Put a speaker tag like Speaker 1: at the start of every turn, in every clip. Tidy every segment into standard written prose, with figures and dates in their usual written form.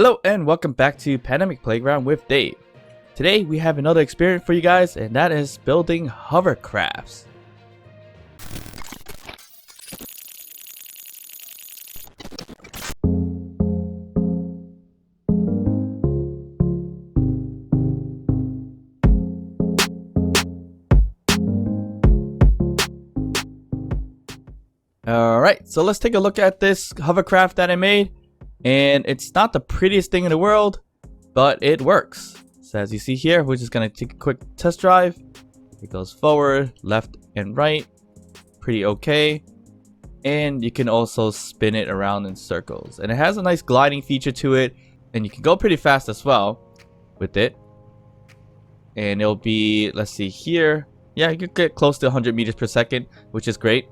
Speaker 1: Hello and welcome back to Pandemic Playground with Dave. Today we have another experiment for you guys, and that is building hovercrafts. Alright, so let's take a look at this hovercraft that I made. And it's not the prettiest thing in the world, but it works. So as you see here, we're just going to take a quick test drive. It goes forward, left, and right. Pretty okay. And you can also spin it around in circles. And it has a nice gliding feature to it. And you can go pretty fast as well with it. And it'll be, let's see here. Yeah, you could get close to 100 meters per second, which is great.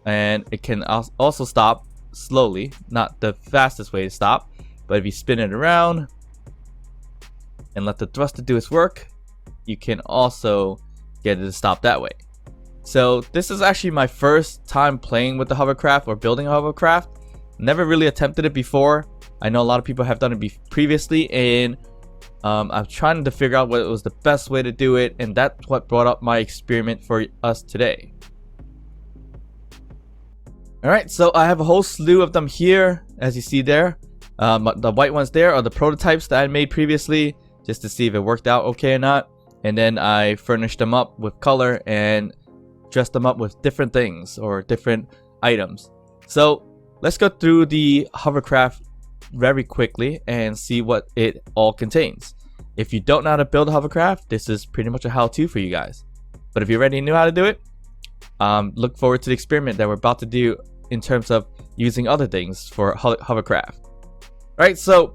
Speaker 1: And it can also stop slowly, not the fastest way to stop, but if you spin it around and let the thruster do its work, you can also get it to stop that way. So this is actually my first time playing with the hovercraft or building a hovercraft. Never really attempted it before. I know a lot of people have done it previously, and I'm trying to figure out what was the best way to do it, and that's what brought up my experiment for us today. Alright, so I have a whole slew of them here, as you see there. The white ones there are the prototypes that I made previously, just to see if it worked out okay or not. And then I furnished them up with color and dressed them up with different things or different items. So let's go through the hovercraft very quickly and see what it all contains. If you don't know how to build a hovercraft, this is pretty much a how-to for you guys. But if you already knew how to do it, look forward to the experiment that we're about to do in terms of using other things for hovercraft. Alright, so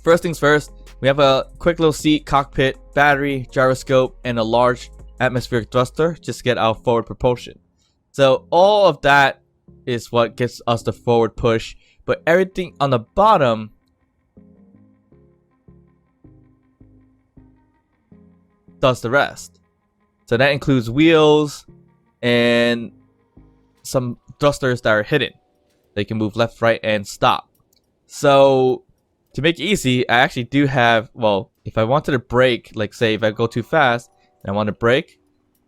Speaker 1: first things first, we have a quick little seat, cockpit, battery, gyroscope, and a large atmospheric thruster just to get our forward propulsion. So all of that is what gives us the forward push, but everything on the bottom does the rest. So that includes wheels and some thrusters that are hidden. They can move left, right, and stop. So to make it easy, I actually do have, well, if I wanted to brake, like say if I go too fast and I want to brake,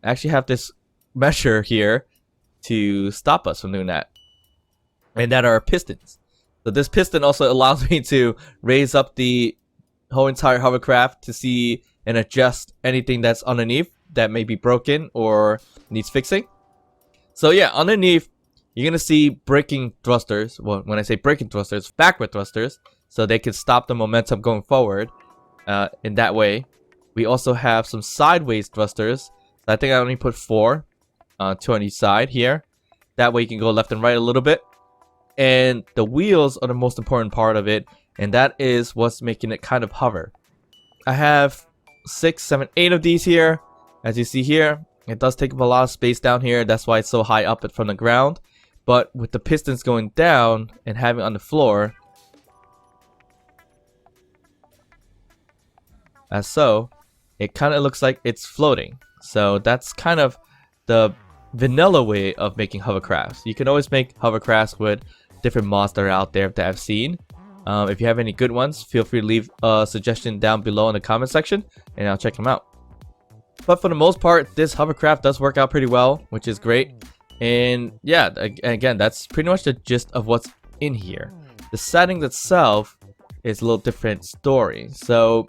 Speaker 1: I actually have this measure here to stop us from doing that. And that are pistons. So this piston also allows me to raise up the whole entire hovercraft to see and adjust anything that's underneath that may be broken or needs fixing. So yeah, underneath you're gonna see braking thrusters. Well, when I say braking thrusters, backward thrusters, so they can stop the momentum going forward. In that way, we also have some sideways thrusters. I think I only put 4, 2 on each side here. That way you can go left and right a little bit. And the wheels are the most important part of it, and that is what's making it kind of hover. I have 6, 7, 8 of these here, as you see here. It does take up a lot of space down here. That's why it's so high up from the ground. But with the pistons going down and having it on the floor, as so, it kind of looks like it's floating. So that's kind of the vanilla way of making hovercrafts. You can always make hovercrafts with different mods that are out there that I've seen. If you have any good ones, feel free to leave a suggestion down below in the comment section, and I'll check them out. But for the most part, this hovercraft does work out pretty well, which is great. And yeah, again, that's pretty much the gist of what's in here. The setting itself is a little different story. So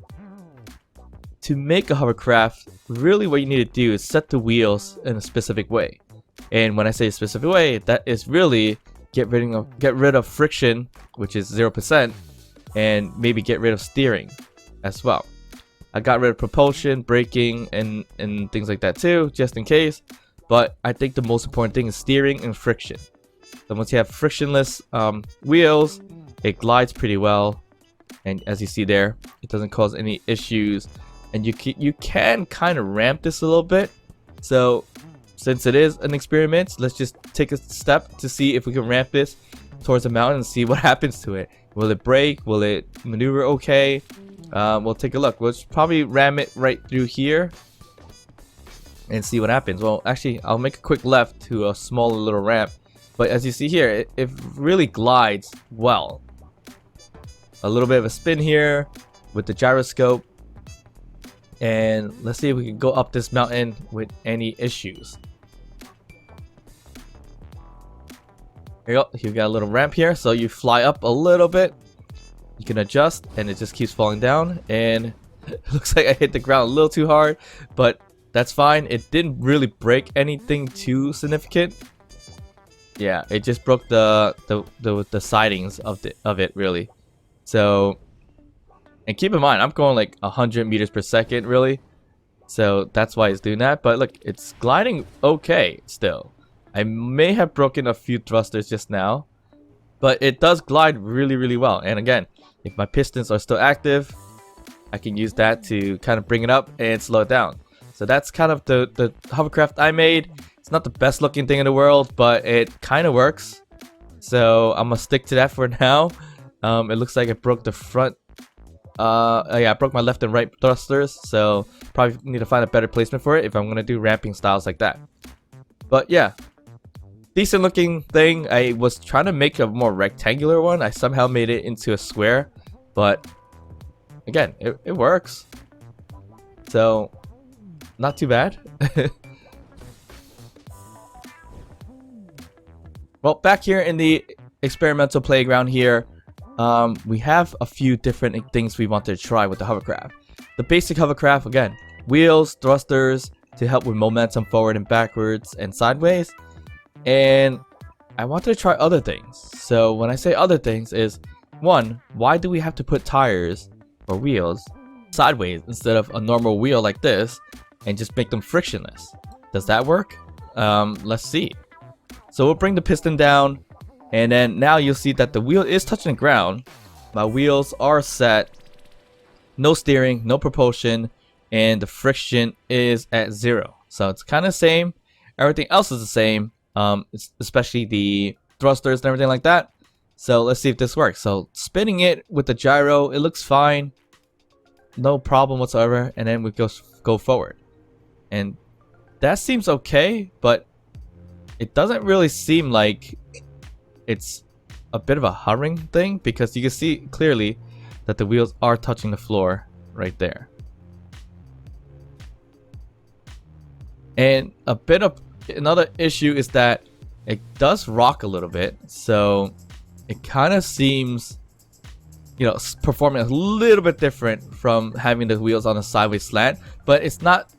Speaker 1: to make a hovercraft, really what you need to do is set the wheels in a specific way. And when I say a specific way, that is really get rid of friction, which is 0%, and maybe get rid of steering as well. I got rid of propulsion, braking, and things like that too, just in case. But I think the most important thing is steering and friction. So once you have frictionless wheels, it glides pretty well. And as you see there, it doesn't cause any issues. And you can kind of ramp this a little bit. So since it is an experiment, let's just take a step to see if we can ramp this towards the mountain and see what happens to it. Will it brake? Will it maneuver okay? We'll take a look. We'll probably ram it right through here and see what happens. Well, actually, I'll make a quick left to a smaller little ramp. But as you see here, it really glides well. a little bit of a spin here with the gyroscope. And let's see if we can go up this mountain with any issues. Here you go. You've got a little ramp here, so you fly up a little bit. You can adjust, and it just keeps falling down. And it looks like I hit the ground a little too hard, but that's fine. It didn't really break anything too significant. Yeah, it just broke the sidings of it really. So, and keep in mind, I'm going like 100 meters per second really. So that's why it's doing that. But look, it's gliding okay still. I may have broken a few thrusters just now, but it does glide really, really well. And again, if my pistons are still active, I can use that to kind of bring it up and slow it down. So that's kind of the hovercraft I made. It's not the best looking thing in the world, but it kind of works. So I'm gonna stick to that for now. It looks like I broke the front. Yeah, I broke my left and right thrusters. So probably need to find a better placement for it if I'm gonna do ramping styles like that. But yeah, decent looking thing. I was trying to make a more rectangular one. I somehow made it into a square, but again, it works. So not too bad. Well, back here in the experimental playground here, we have a few different things we wanted to try with the hovercraft. The basic hovercraft, again, wheels, thrusters to help with momentum forward and backwards and sideways. And I wanted to try other things. So when I say other things is, one, why do we have to put tires or wheels sideways instead of a normal wheel like this and just make them frictionless? Does that work? Let's see. So we'll bring the piston down, and then now you'll see that the wheel is touching the ground. My wheels are set, no steering, no propulsion, and the friction is at 0. So it's kind of the same. Everything else is the same, especially the thrusters and everything like that. So let's see if this works. So spinning it with the gyro, it looks fine, no problem whatsoever. And then we go forward, and that seems okay, but it doesn't really seem like it's a bit of a hovering thing, because you can see clearly that the wheels are touching the floor right there. And a bit of another issue is that it does rock a little bit, so it kind of seems, you know, performing a little bit different from having the wheels on a sideways slant, but it's not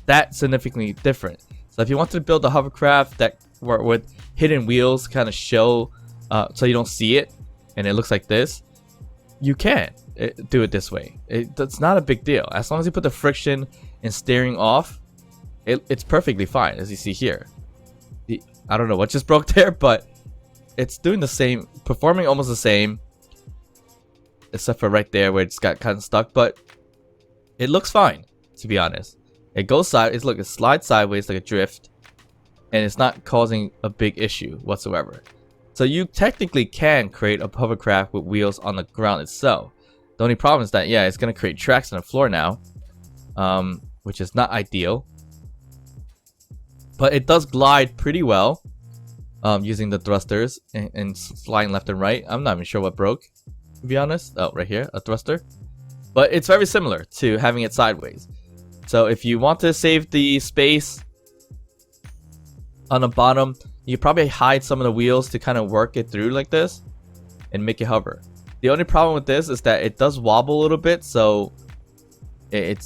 Speaker 1: that significantly different. So if you wanted to build a hovercraft that with hidden wheels kind of show so you don't see it and it looks like this, you can do it this way. It's not a big deal. As long as you put the friction and steering off, it's perfectly fine, as you see here. I don't know what just broke there, but it's doing the same, performing almost the same, except for right there where it's got kind of stuck, but it looks fine, to be honest. It goes sideways, look, it slides sideways like a drift, and it's not causing a big issue whatsoever. So you technically can create a hovercraft with wheels on the ground itself. The only problem is that, yeah, it's going to create tracks on the floor now, which is not ideal. But it does glide pretty well using the thrusters and sliding left and right. I'm not even sure what broke, to be honest. Oh, right here, a thruster. But it's very similar to having it sideways. So if you want to save the space on the bottom, you probably hide some of the wheels to kind of work it through like this and make it hover. The only problem with this is that it does wobble a little bit, so it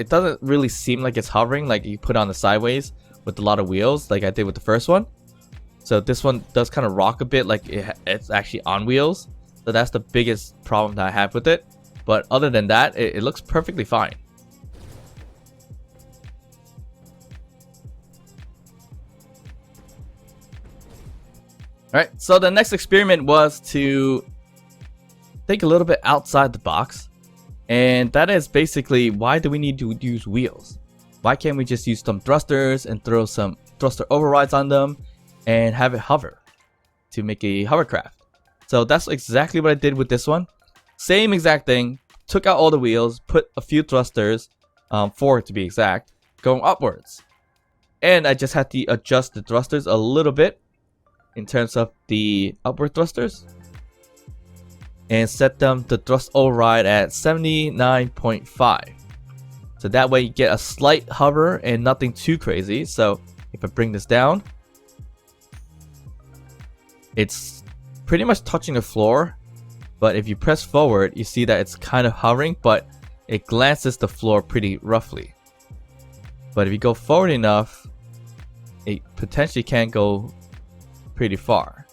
Speaker 1: doesn't really seem like it's hovering like you put on the sideways with a lot of wheels like I did with the first one. So this one does kind of rock a bit like it's actually on wheels. So that's the biggest problem that I have with it. But other than that, it looks perfectly fine. Alright, so the next experiment was to think a little bit outside the box. And that is basically, why do we need to use wheels? Why can't we just use some thrusters and throw some thruster overrides on them and have it hover to make a hovercraft? So that's exactly what I did with this one. Same exact thing. Took out all the wheels, put a few thrusters, 4 to be exact, going upwards. And I just had to adjust the thrusters a little bit in terms of the upward thrusters. and set them to thrust override at 79.5. So that way you get a slight hover and nothing too crazy. So if I bring this down, it's pretty much touching the floor. But if you press forward, you see that it's kind of hovering, but it glances the floor pretty roughly. But if you go forward enough, it potentially can go pretty far.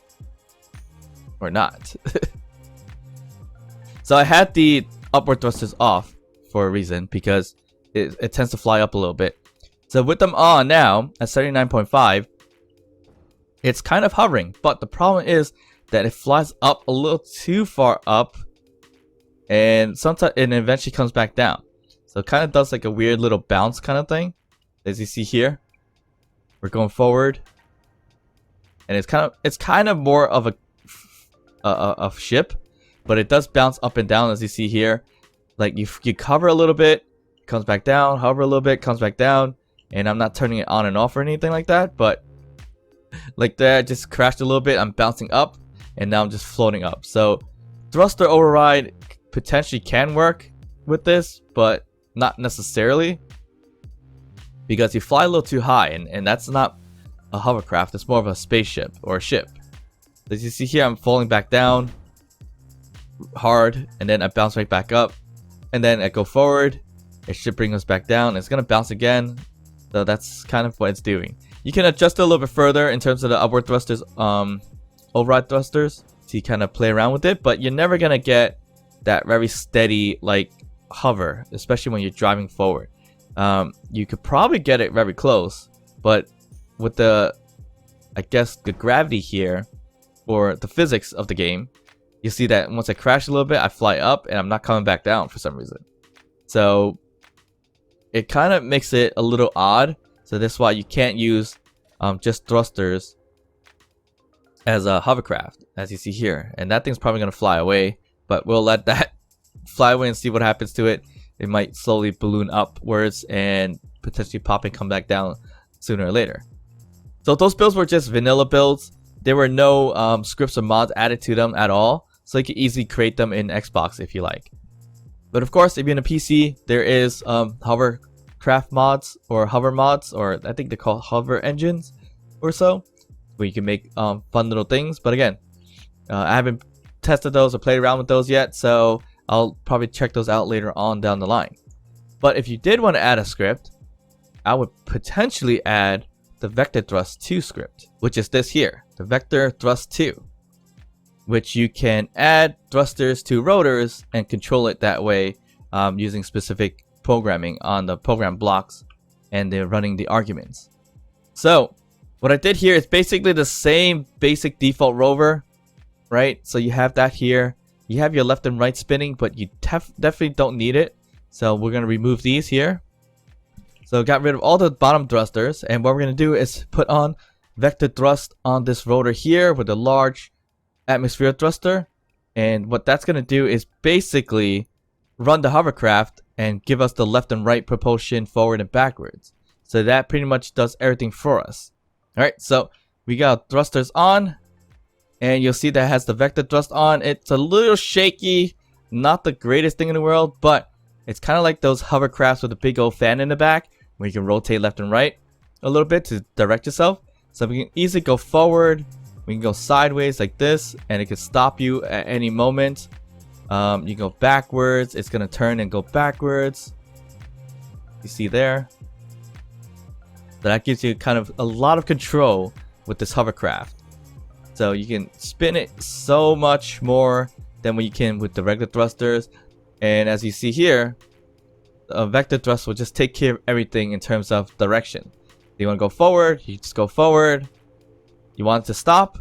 Speaker 1: Or not. So I had the upward thrusters off for a reason, because it tends to fly up a little bit. So with them on now at 79.5, it's kind of hovering, but the problem is that it flies up a little too far up, and sometimes it eventually comes back down. So it kind of does like a weird little bounce kind of thing. As you see here, we're going forward, and it's kind of more of a ship, but it does bounce up and down as you see here. Like you cover a little bit, comes back down, hover a little bit, comes back down, and I'm not turning it on and off or anything like that, but like that, I just crashed a little bit, I'm bouncing up, and now I'm just floating up. So thruster override potentially can work with this, but not necessarily, because you fly a little too high, and that's not a hovercraft, it's more of a spaceship or a ship. As you see here, I'm falling back down hard, and then I bounce right back up, and then I go forward, it should bring us back down, it's gonna bounce again. So that's kind of what it's doing. You can adjust it a little bit further in terms of the upward thrusters, override thrusters, to kind of play around with it, but you're never gonna get that very steady like hover, especially when you're driving forward. You could probably get it very close, but with the, I guess, the gravity here, or the physics of the game, you see that once I crash a little bit, I fly up and I'm not coming back down for some reason. So it kind of makes it a little odd. So that's why you can't use just thrusters as a hovercraft, as you see here. And that thing's probably going to fly away, but we'll let that fly away and see what happens to it. It might slowly balloon upwards and potentially pop and come back down sooner or later. So those builds were just vanilla builds. There were no scripts or mods added to them at all, so you can easily create them in Xbox if you like. But of course, if you're in a PC, there is Hovercraft mods or hover mods, or I think they're called hover engines or so, where you can make fun little things. But again, I haven't tested those or played around with those yet, so I'll probably check those out later on down the line. But if you did want to add a script, I would potentially add the Vector Thrust 2 script, which is this here, the Vector Thrust 2, which you can add thrusters to rotors and control it that way using specific programming on the program blocks, and they're running the arguments. So what I did here is basically the same basic default rover, right? So you have that here. You have your left and right spinning, but you definitely don't need it. So we're going to remove these here. So got rid of all the bottom thrusters, and what we're going to do is put on Vector Thrust on this rotor here with a large atmosphere thruster. And what that's going to do is basically run the hovercraft and give us the left and right propulsion forward and backwards. So that pretty much does everything for us. Alright, so we got thrusters on, and you'll see that has the Vector Thrust on. It's a little shaky, not the greatest thing in the world, but it's kind of like those hovercrafts with a big old fan in the back, where you can rotate left and right a little bit to direct yourself. So we can easily go forward, we can go sideways like this, and it can stop you at any moment. You go backwards, it's going to turn and go backwards. You see there? So that gives you kind of a lot of control with this hovercraft. So you can spin it so much more than what you can with the regular thrusters. And as you see here, a Vector Thrust will just take care of everything in terms of direction. If you want to go forward, you just go forward. You want it to stop,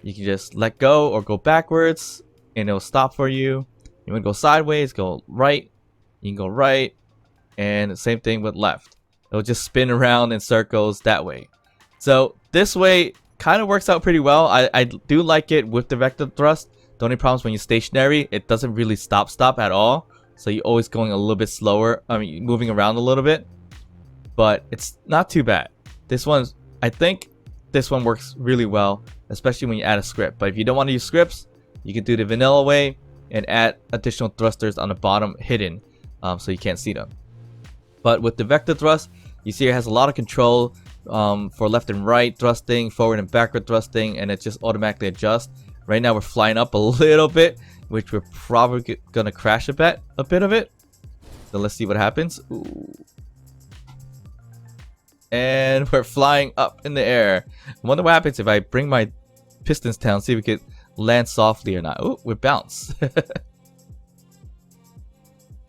Speaker 1: you can just let go or go backwards, and it'll stop for you. You want to go sideways, go right, you can go right, and the same thing with left. It'll just spin around in circles that way. So this way kind of works out pretty well. I do like it with the Vector Thrust. The only problem is when you're stationary, it doesn't really stop at all. So you're always going a little bit slower. I mean, moving around a little bit. But it's not too bad. This one's, I think this one works really well, especially when you add a script. But if you don't want to use scripts, you can do the vanilla way and add additional thrusters on the bottom hidden, so you can't see them. But with the vector thrust, you see it has a lot of control for left and right thrusting, forward and backward thrusting, and it just automatically adjusts. Right now we're flying up a little bit, which we're probably gonna crash a bit of it. So let's see what happens. Ooh. And we're flying up in the air. I wonder what happens if I bring my pistons down, see if we could land softly or not. Oh, we bounce.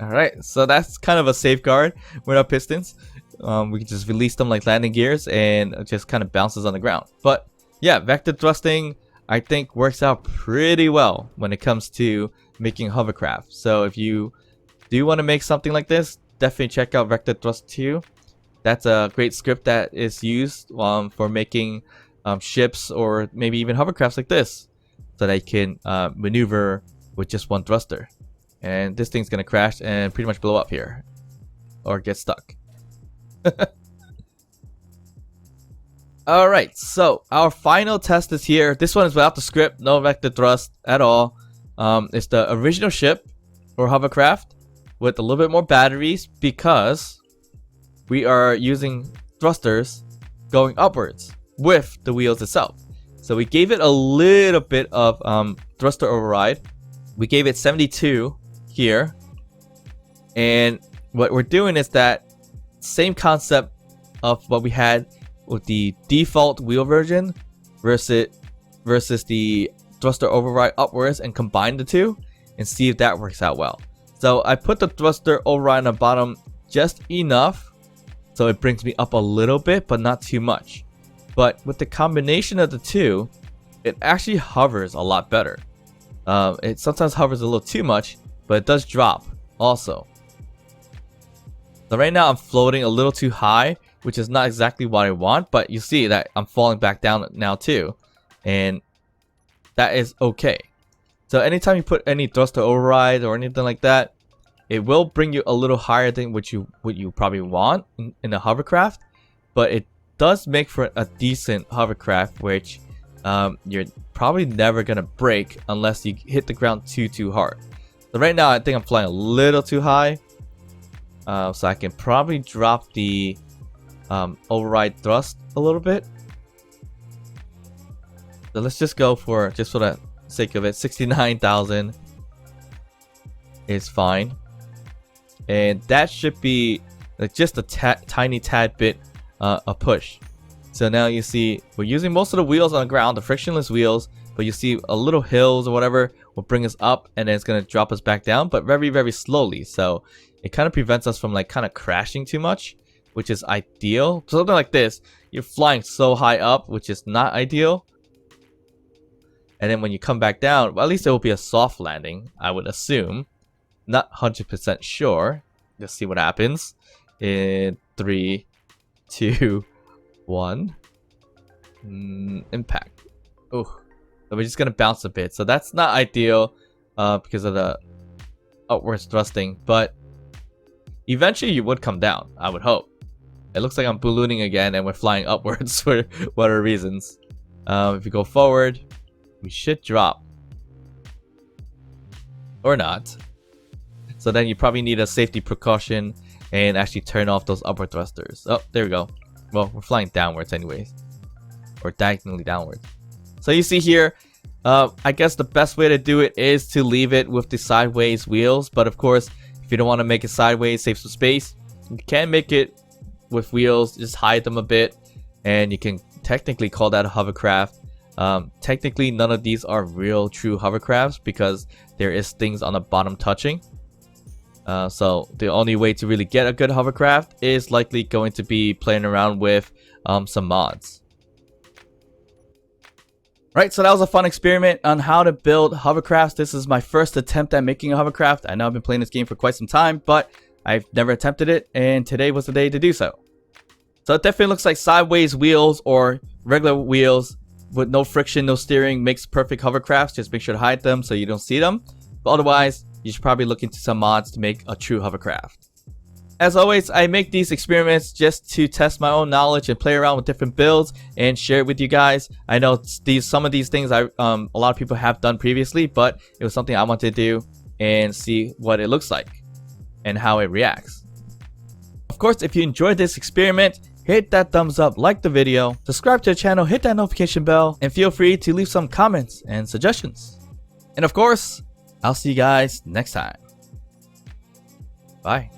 Speaker 1: Alright, so that's kind of a safeguard with our pistons. We can just release them like landing gears and it just kind of bounces on the ground. But yeah, vector thrusting I think works out pretty well when it comes to making hovercraft. So if you do want to make something like this, definitely check out Vector Thrust 2. That's a great script that is used for making ships or maybe even hovercrafts like this, so that you can maneuver with just one thruster. And this thing's gonna crash and pretty much blow up here or get stuck. Alright, so our final test is here. This one is without the script, no vector thrust at all. It's the original ship or hovercraft with a little bit more batteries because we are using thrusters going upwards with the wheels itself. So we gave it a little bit of thruster override. We gave it 72 here. And what we're doing is that same concept of what we had with the default wheel version versus the thruster override upwards, and combine the two and see if that works out well. So I put the thruster override on the bottom just enough so it brings me up a little bit, but not too much. But with the combination of the two, it actually hovers a lot better. It sometimes hovers a little too much, but it does drop also. So right now I'm floating a little too high, which is not exactly what I want, but you see that I'm falling back down now too, and that is okay. So anytime you put any thruster override or anything like that, it will bring you a little higher than what you probably want in a hovercraft, but it does make for a decent hovercraft, which you're probably never gonna break unless you hit the ground too hard. So right now I think I'm flying a little too high, so I can probably drop the override thrust a little bit. So let's just go for, just for the sake of it, 69,000 is fine, and that should be like just a tiny tad bit a push. So now you see we're using most of the wheels on the ground, the frictionless wheels, but you see a little hills or whatever will bring us up, and then it's gonna drop us back down, but very slowly. So it kind of prevents us from like kind of crashing too much, which is ideal. So something like this, you're flying so high up, which is not ideal. And then when you come back down, well, at least it will be a soft landing, I would assume. Not 100% sure. Let's see what happens. In 3, 2, 1. Impact. Oh, so we're just gonna bounce a bit. So that's not ideal because of the upwards thrusting. But eventually you would come down, I would hope. It looks like I'm ballooning again and we're flying upwards for whatever reasons. If you go forward, we should drop. Or not. So then you probably need a safety precaution and actually turn off those upward thrusters. Oh, there we go. Well, we're flying downwards anyways. Or diagonally downwards. So you see here, I guess the best way to do it is to leave it with the sideways wheels. But of course, if you don't want to make it sideways, save some space, you can make it with wheels, just hide them a bit, and you can technically call that a hovercraft. Technically none of these are real true hovercrafts because there is things on the bottom touching. So the only way to really get a good hovercraft is likely going to be playing around with some mods. Right, so that was a fun experiment on how to build hovercrafts. This is my first attempt at making a hovercraft. I know I've been playing this game for quite some time, but I've never attempted it, and today was the day to do so. So it definitely looks like sideways wheels or regular wheels with no friction, no steering makes perfect hovercrafts. Just make sure to hide them so you don't see them. But otherwise, you should probably look into some mods to make a true hovercraft. As always, I make these experiments just to test my own knowledge and play around with different builds and share it with you guys. I know some of these things a lot of people have done previously, but it was something I wanted to do and see what it looks like and how it reacts. Of course, if you enjoyed this experiment, hit that thumbs up, like the video, subscribe to the channel, hit that notification bell, and feel free to leave some comments and suggestions. And of course, I'll see you guys next time. Bye.